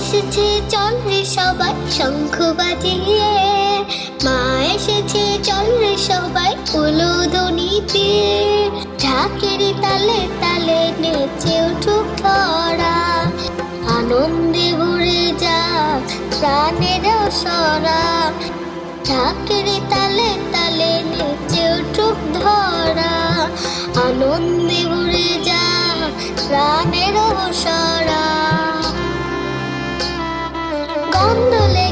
এসেছে চল রে সবাই শঙ্খ বাজিয়ে, মা এসেছে চল রে সবাই উলুধ্বনি দিয়ে, ঢাকের তালে তালে নেচে উঠুক ধরা, আনন্দে ভরে যাক প্রাণের সরা, ঢাকের তালে তালে নেচে উঠুক ধরা, আনন্দে ভরে যাক প্রাণের সরা। গন্ধলে